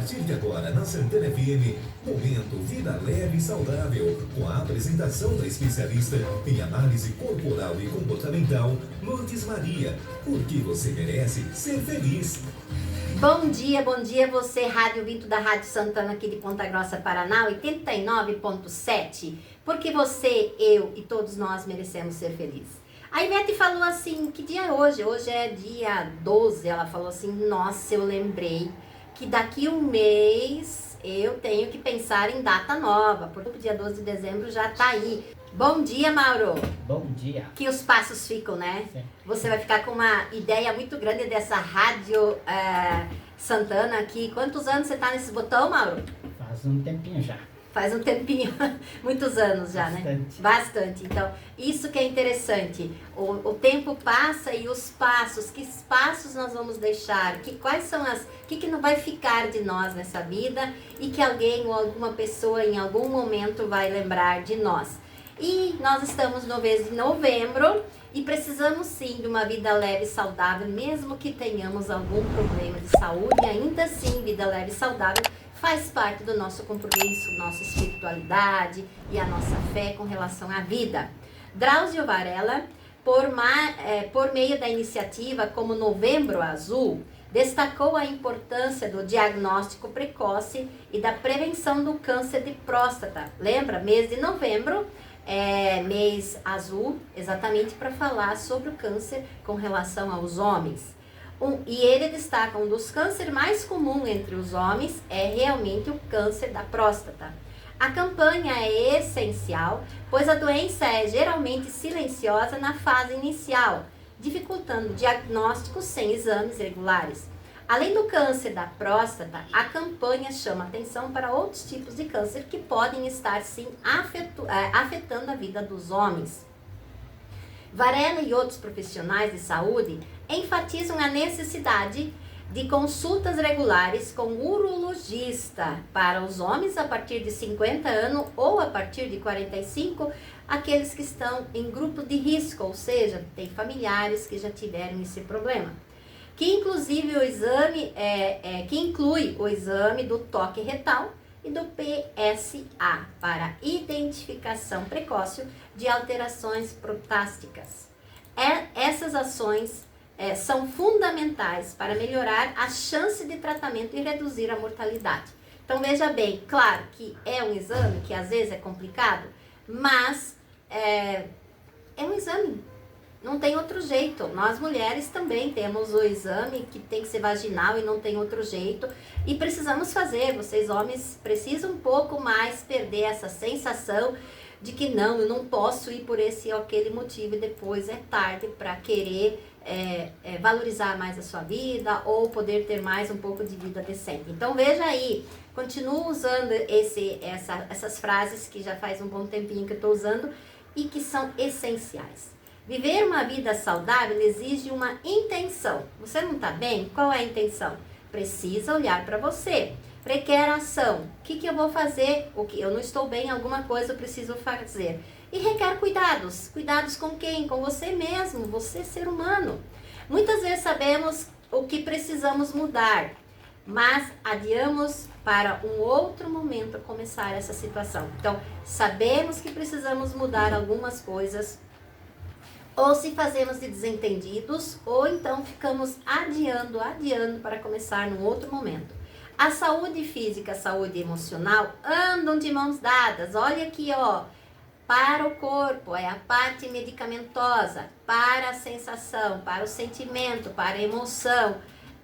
partir de agora, na Santana FM, Momento Vida Leve e Saudável, com a apresentação da especialista em análise corporal e comportamental, Lourdes Maria, porque você merece ser feliz. Bom dia você, Rádio Vinto da Rádio Santana aqui de Ponta Grossa, Paraná, 89.7, porque você, eu e todos nós merecemos ser felizes. A Ivete falou assim, que dia é hoje? Hoje é dia 12, ela falou assim, nossa, eu lembrei que daqui um mês eu tenho que pensar em data nova, porque o dia 12 de dezembro já tá aí. Bom dia, Mauro. Bom dia. Que os passos ficam, né? Sim. Você vai ficar com uma ideia muito grande dessa Rádio Santana aqui. Quantos anos você tá nesse botão, Mauro? Faz um tempinho já. Faz um tempinho, muitos anos já, Bastante. né? Bastante. Então, isso que é interessante. O tempo passa e os passos, que passos nós vamos deixar? Quais são que não vai ficar de nós nessa vida e que alguém ou alguma pessoa em algum momento vai lembrar de nós? E nós estamos no mês de novembro e precisamos sim de uma vida leve e saudável, mesmo que tenhamos algum problema de saúde, ainda assim, vida leve e saudável faz parte do nosso compromisso, nossa espiritualidade e a nossa fé com relação à vida. Drauzio Varela, por meio da iniciativa como Novembro Azul, destacou a importância do diagnóstico precoce e da prevenção do câncer de próstata. Lembra? Mês de novembro é mês azul, exatamente para falar sobre o câncer com relação aos homens. E ele destaca um dos cânceres mais comuns entre os homens é realmente o câncer da próstata. A campanha é essencial, pois a doença é geralmente silenciosa na fase inicial, dificultando o diagnóstico sem exames regulares. Além do câncer da próstata, a campanha chama atenção para outros tipos de câncer que podem estar sim afetando a vida dos homens. Varela e outros profissionais de saúde enfatizam a necessidade de consultas regulares com urologista para os homens a partir de 50 anos ou a partir de 45, aqueles que estão em grupo de risco, ou seja, tem familiares que já tiveram esse problema. Que inclusive o exame que inclui o exame do toque retal e do PSA para identificação precoce de alterações prostásticas. Essas ações são fundamentais para melhorar a chance de tratamento e reduzir a mortalidade. Então veja bem, claro que é um exame que às vezes é complicado, mas é um exame. Não tem outro jeito. Nós mulheres também temos o exame que tem que ser vaginal e não tem outro jeito. E precisamos fazer. Vocês homens precisam um pouco mais perder essa sensação de que não, eu não posso ir por esse ou aquele motivo e depois é tarde para querer valorizar mais a sua vida ou poder ter mais um pouco de vida decente. Então veja aí, continuo usando essas frases que já faz um bom tempinho que eu estou usando e que são essenciais. Viver uma vida saudável exige uma intenção. Você não está bem? Qual é a intenção? Precisa olhar para você. Requer ação. O que eu vou fazer? Eu não estou bem, alguma coisa eu preciso fazer. E requer cuidados. Cuidados com quem? Com você mesmo, você ser humano. Muitas vezes sabemos o que precisamos mudar, mas adiamos para um outro momento começar essa situação. Então, sabemos que precisamos mudar algumas coisas, ou se fazemos de desentendidos, ou então ficamos adiando para começar num outro momento. A saúde física, a saúde emocional andam de mãos dadas. Olha aqui, ó, para o corpo é a parte medicamentosa, para a sensação, para o sentimento, para a emoção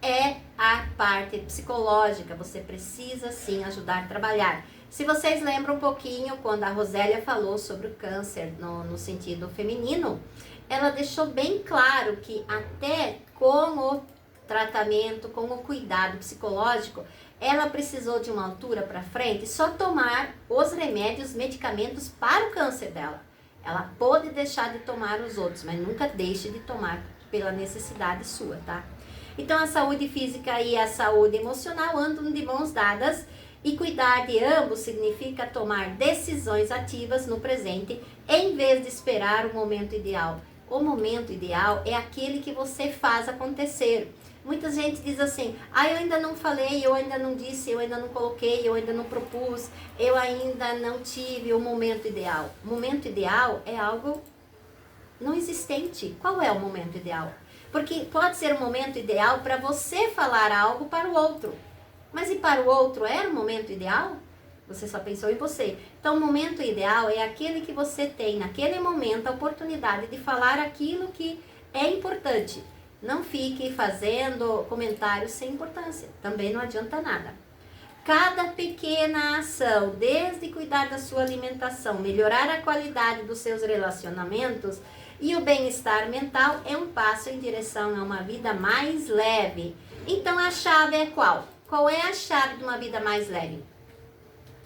é a parte psicológica. Você precisa sim ajudar a trabalhar. Se vocês lembram um pouquinho, quando a Rosélia falou sobre o câncer no sentido feminino, ela deixou bem claro que até com o tratamento, com o cuidado psicológico, ela precisou de uma altura para frente só tomar os remédios, medicamentos para o câncer dela. Ela pode deixar de tomar os outros, mas nunca deixe de tomar pela necessidade sua, tá? Então a saúde física e a saúde emocional andam de mãos dadas e cuidar de ambos significa tomar decisões ativas no presente em vez de esperar o momento ideal. O momento ideal é aquele que você faz acontecer. Muita gente diz assim, eu ainda não falei, eu ainda não disse, eu ainda não coloquei, eu ainda não propus, eu ainda não tive o momento ideal. O momento ideal é algo não existente. Qual é o momento ideal? Porque pode ser o momento ideal para você falar algo para o outro. Mas e para o outro era o momento ideal? Você só pensou em você. Então, o momento ideal é aquele que você tem, naquele momento, a oportunidade de falar aquilo que é importante. Não fique fazendo comentários sem importância. Também não adianta nada. Cada pequena ação, desde cuidar da sua alimentação, melhorar a qualidade dos seus relacionamentos e o bem-estar mental, é um passo em direção a uma vida mais leve. Então, a chave é qual? Qual é a chave de uma vida mais leve?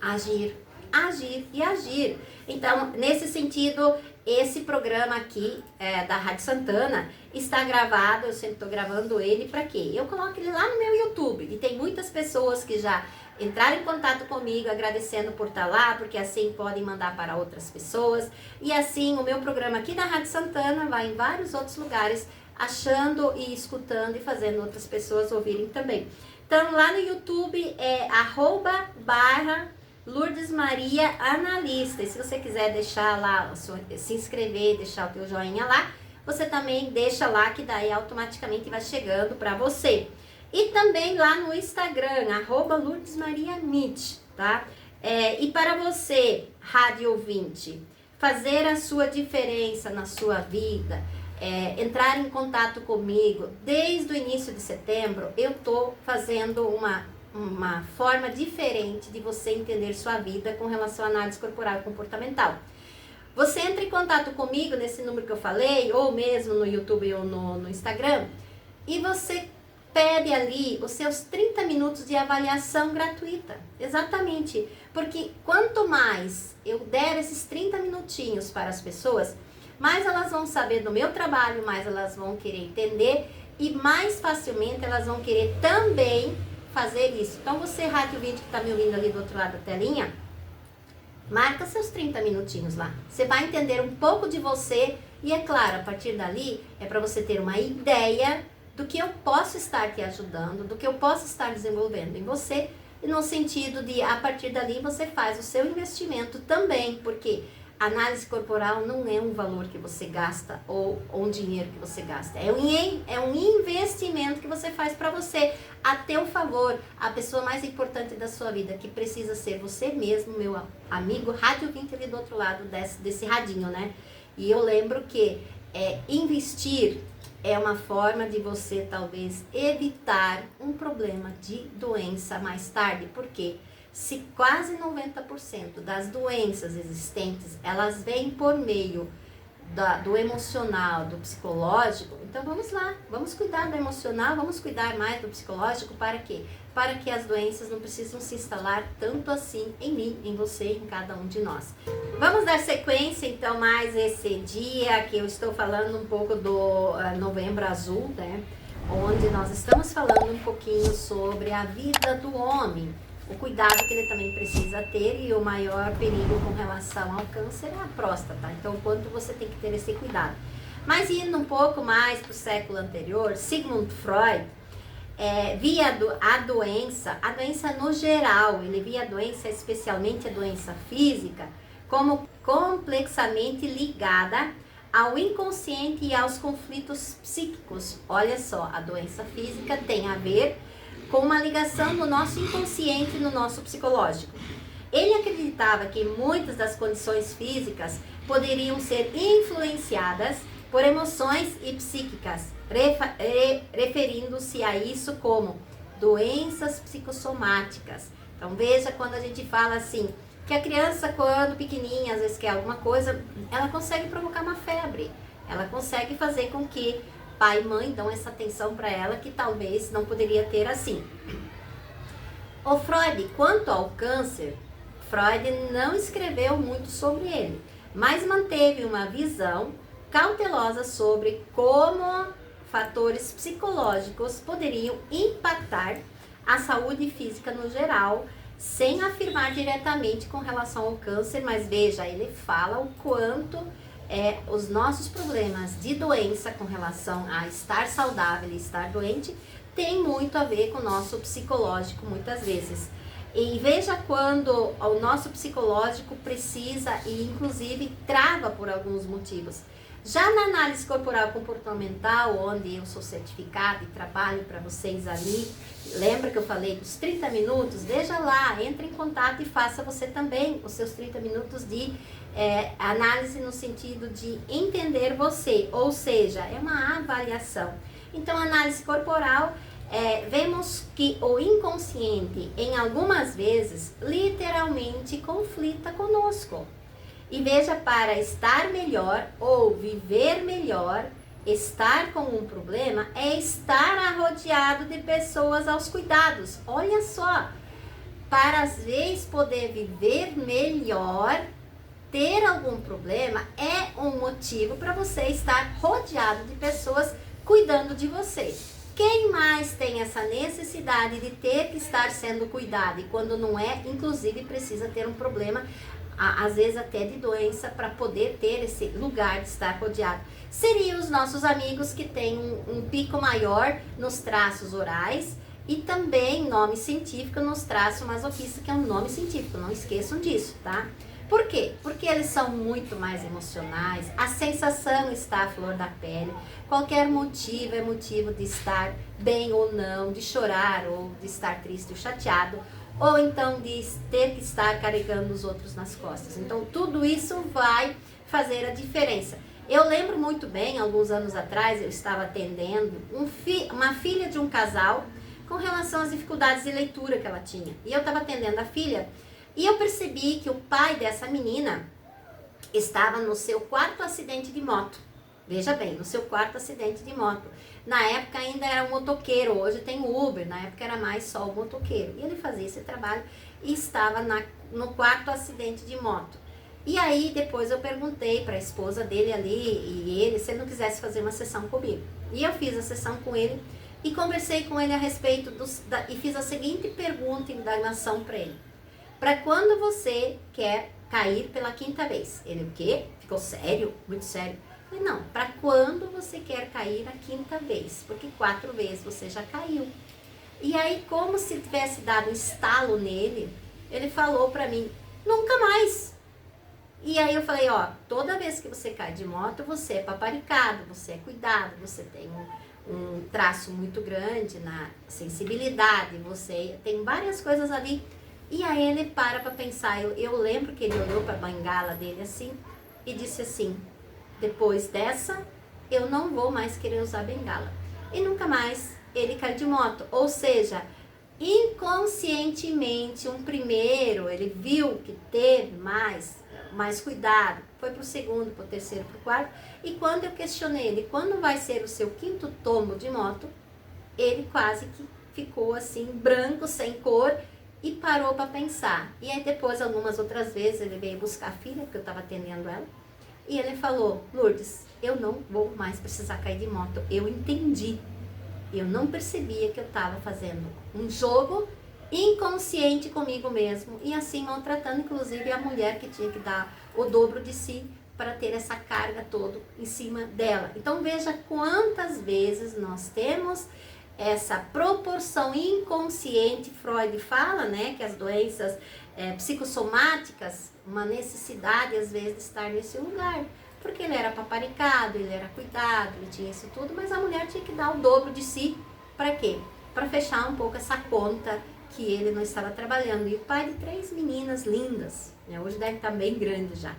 Agir, agir e agir. Então, nesse sentido, esse programa aqui da Rádio Santana está gravado, eu sempre estou gravando ele para quê? Eu coloco ele lá no meu YouTube e tem muitas pessoas que já entraram em contato comigo agradecendo por estar lá, porque assim podem mandar para outras pessoas. E assim, o meu programa aqui da Rádio Santana vai em vários outros lugares, achando e escutando e fazendo outras pessoas ouvirem também. Então, lá no YouTube é @Lourdes Maria Analista. E se você quiser deixar lá, se inscrever, deixar o teu joinha lá, você também deixa lá, que daí automaticamente vai chegando para você. E também lá no Instagram, @LourdesMariaNit, tá? E para você, rádio ouvinte, fazer a sua diferença na sua vida, entrar em contato comigo, desde o início de setembro, eu tô fazendo uma forma diferente de você entender sua vida com relação à análise corporal e comportamental. Você entra em contato comigo nesse número que eu falei, ou mesmo no YouTube ou no Instagram, e você pede ali os seus 30 minutos de avaliação gratuita. Exatamente. Porque quanto mais eu der esses 30 minutinhos para as pessoas, mais elas vão saber do meu trabalho, mais elas vão querer entender e mais facilmente elas vão querer também fazer isso. Então você, rádio ouvinte que está me ouvindo ali do outro lado da telinha, marca seus 30 minutinhos lá. Você vai entender um pouco de você e, é claro, a partir dali é para você ter uma ideia do que eu posso estar te ajudando, do que eu posso estar desenvolvendo em você, e no sentido de, a partir dali, você faz o seu investimento também, porque análise corporal não é um valor que você gasta ou um dinheiro que você gasta. É um investimento que você faz para você, a teu favor, a pessoa mais importante da sua vida, que precisa ser você mesmo, meu amigo rádio ouvinte ali do outro lado desse radinho, né? E eu lembro que investir é uma forma de você talvez evitar um problema de doença mais tarde, porque se quase 90% das doenças existentes, elas vêm por meio do emocional, do psicológico, então vamos lá, vamos cuidar do emocional, vamos cuidar mais do psicológico, para quê? Para que as doenças não precisam se instalar tanto assim em mim, em você, em cada um de nós. Vamos dar sequência então mais esse dia que eu estou falando um pouco do Novembro Azul, né? Onde nós estamos falando um pouquinho sobre a vida do homem, o cuidado que ele também precisa ter, e o maior perigo com relação ao câncer é a próstata. Então, o quanto você tem que ter esse cuidado. Mas indo um pouco mais para o século anterior, Sigmund Freud via a doença no geral, ele via a doença, especialmente a doença física, como complexamente ligada ao inconsciente e aos conflitos psíquicos. Olha só, a doença física tem a ver com uma ligação do nosso inconsciente no nosso psicológico. Ele acreditava que muitas das condições físicas poderiam ser influenciadas por emoções e psíquicas, referindo-se a isso como doenças psicossomáticas. Então veja, quando a gente fala assim, que a criança, quando pequenininha, às vezes quer alguma coisa, ela consegue provocar uma febre, ela consegue fazer com que pai e mãe dão essa atenção para ela, que talvez não poderia ter assim. O Freud, quanto ao câncer, Freud não escreveu muito sobre ele, mas manteve uma visão cautelosa sobre como fatores psicológicos poderiam impactar a saúde física no geral, sem afirmar diretamente com relação ao câncer, mas veja, ele fala o quanto os nossos problemas de doença com relação a estar saudável e estar doente tem muito a ver com o nosso psicológico muitas vezes. E veja quando o nosso psicológico precisa e inclusive trava por alguns motivos. Já na análise corporal comportamental, onde eu sou certificada e trabalho para vocês ali, lembra que eu falei dos 30 minutos? Veja lá, entre em contato e faça você também os seus 30 minutos de análise no sentido de entender você, ou seja, é uma avaliação. Então, análise corporal, vemos que o inconsciente, em algumas vezes, literalmente conflita conosco. E veja, para estar melhor ou viver melhor, estar com um problema é estar arrodeado de pessoas aos cuidados. Olha só, para às vezes poder viver melhor, ter algum problema é um motivo para você estar rodeado de pessoas cuidando de você. Quem mais tem essa necessidade de ter que estar sendo cuidado e quando não é, inclusive precisa ter um problema, às vezes até de doença, para poder ter esse lugar de estar rodeado? Seriam os nossos amigos que têm um pico maior nos traços orais e também nome científico nos traços masoquistas, que é um nome científico, não esqueçam disso, tá? Por quê? Porque eles são muito mais emocionais, a sensação está à flor da pele, qualquer motivo é motivo de estar bem ou não, de chorar ou de estar triste ou chateado, ou então de ter que estar carregando os outros nas costas. Então, tudo isso vai fazer a diferença. Eu lembro muito bem, alguns anos atrás, eu estava atendendo uma filha de um casal com relação às dificuldades de leitura que ela tinha. E eu estava atendendo a filha e eu percebi que o pai dessa menina estava no seu 4º acidente de moto. Veja bem, no seu 4º acidente de moto. Na época ainda era um motoqueiro, hoje tem o Uber, na época era mais só o motoqueiro. E ele fazia esse trabalho e estava no 4º acidente de moto. E aí depois eu perguntei para a esposa dele ali e ele se ele não quisesse fazer uma sessão comigo. E eu fiz a sessão com ele e conversei com ele a respeito e fiz a seguinte pergunta em indagação para ele. Para quando você quer cair pela 5ª vez? Ele o quê? Ficou sério? Muito sério. Eu falei, não, para quando você quer cair a 5ª vez? Porque 4 vezes você já caiu. E aí, como se tivesse dado um estalo nele, ele falou para mim, nunca mais. E aí eu falei, ó, toda vez que você cai de moto, você é paparicado, você é cuidado, você tem um traço muito grande na sensibilidade, você tem várias coisas ali. E aí ele para pensar, eu lembro que ele olhou para a bengala dele assim e disse assim, depois dessa, eu não vou mais querer usar bengala. E nunca mais ele caiu de moto. Ou seja, inconscientemente, primeiro, ele viu que teve mais cuidado. Foi para o 2º, para o 3º, para o 4º. E quando eu questionei ele, quando vai ser o seu 5º tomo de moto, ele quase que ficou assim, branco, sem cor, e parou para pensar. E aí depois, algumas outras vezes, ele veio buscar a filha, porque eu estava atendendo ela. E ele falou, Lourdes, eu não vou mais precisar cair de moto. Eu entendi. Eu não percebia que eu estava fazendo um jogo inconsciente comigo mesmo. E assim maltratando, inclusive, a mulher que tinha que dar o dobro de si para ter essa carga toda em cima dela. Então, veja quantas vezes nós temos essa proporção inconsciente. Freud fala, né, que as doenças psicossomáticas, uma necessidade às vezes de estar nesse lugar, porque ele era paparicado, ele era cuidado, ele tinha isso tudo, mas a mulher tinha que dar o dobro de si, para quê? Para fechar um pouco essa conta que ele não estava trabalhando. E o pai de 3 meninas lindas, né, hoje deve estar bem grande já.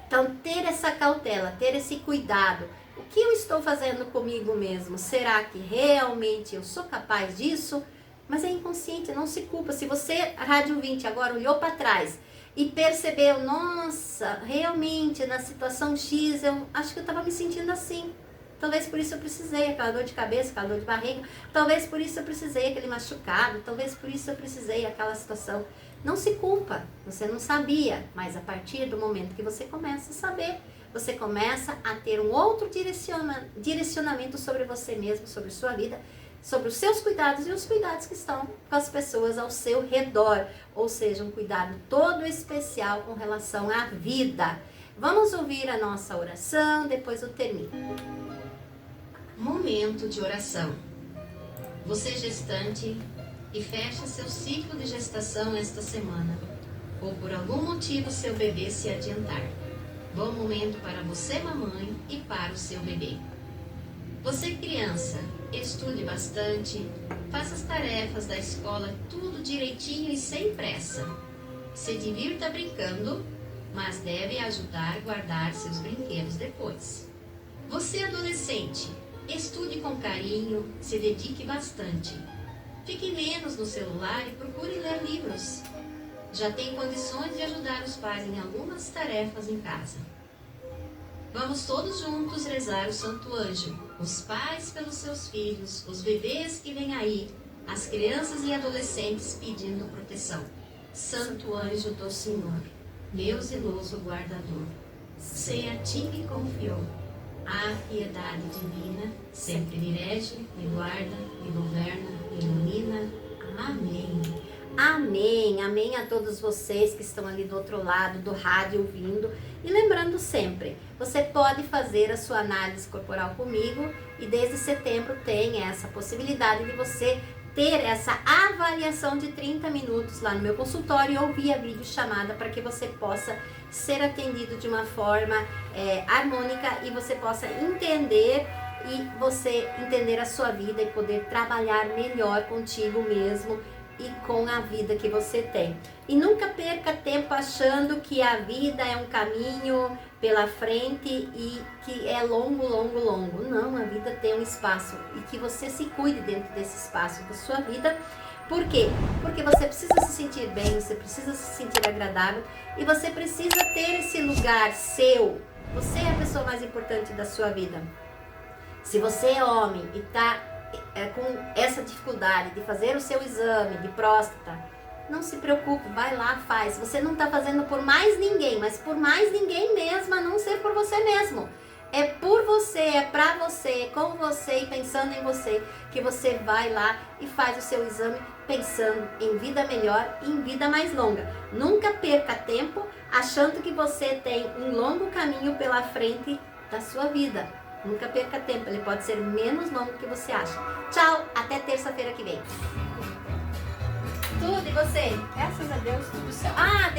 Então, ter essa cautela, ter esse cuidado, o que eu estou fazendo comigo mesmo? Será que realmente eu sou capaz disso? Mas é inconsciente, não se culpa. Se você, Rádio 20, agora olhou para trás e percebeu, nossa, realmente na situação X, eu acho que eu estava me sentindo assim. Talvez por isso eu precisei aquela dor de cabeça, aquela dor de barriga. Talvez por isso eu precisei aquele machucado. Talvez por isso eu precisei aquela situação. Não se culpa, você não sabia. Mas a partir do momento que você começa a saber, você começa a ter um outro direcionamento sobre você mesmo, sobre sua vida, sobre os seus cuidados e os cuidados que estão com as pessoas ao seu redor. Ou seja, um cuidado todo especial com relação à vida. Vamos ouvir a nossa oração, depois eu termino. Momento de oração. Você gestante que fecha seu ciclo de gestação esta semana, ou por algum motivo seu bebê se adiantar. Bom momento para você, mamãe, e para o seu bebê. Você, criança, estude bastante, faça as tarefas da escola tudo direitinho e sem pressa. Se divirta brincando, mas deve ajudar a guardar seus brinquedos depois. Você, adolescente, estude com carinho, se dedique bastante. Fique menos no celular e procure ler livros. Já tem condições de ajudar os pais em algumas tarefas em casa. Vamos todos juntos rezar o Santo Anjo, os pais pelos seus filhos, os bebês que vêm aí, as crianças e adolescentes pedindo proteção. Santo Anjo do Senhor, meu zeloso guardador, se a ti me confiou a piedade divina, sempre me rege, me guarda, me governa, me ilumina. Amém. Amém, amém a todos vocês que estão ali do outro lado do rádio ouvindo. E lembrando sempre, você pode fazer a sua análise corporal comigo e desde setembro tem essa possibilidade de você ter essa avaliação de 30 minutos lá no meu consultório ou via videochamada para que você possa ser atendido de uma forma harmônica e você possa entender a sua vida e poder trabalhar melhor contigo mesmo e com a vida que você tem. E nunca perca tempo achando que a vida é um caminho pela frente e que é longo, longo, longo. Não, a vida tem um espaço e que você se cuide dentro desse espaço da sua vida. Por quê? Porque você precisa se sentir bem, você precisa se sentir agradável e você precisa ter esse lugar seu. Você é a pessoa mais importante da sua vida. Se você é homem e está com essa dificuldade de fazer o seu exame de próstata, não se preocupe, vai lá, faz. Você não está fazendo por mais ninguém, mas por mais ninguém mesmo, a não ser por você mesmo. É por você, é pra você, é com você e pensando em você que você vai lá e faz o seu exame pensando em vida melhor e em vida mais longa. Nunca perca tempo achando que você tem um longo caminho pela frente da sua vida. Nunca perca tempo, ele pode ser menos longo do que você acha. Tchau, até terça-feira que vem. Tudo, e você? Graças a Deus, tudo certo. Ah,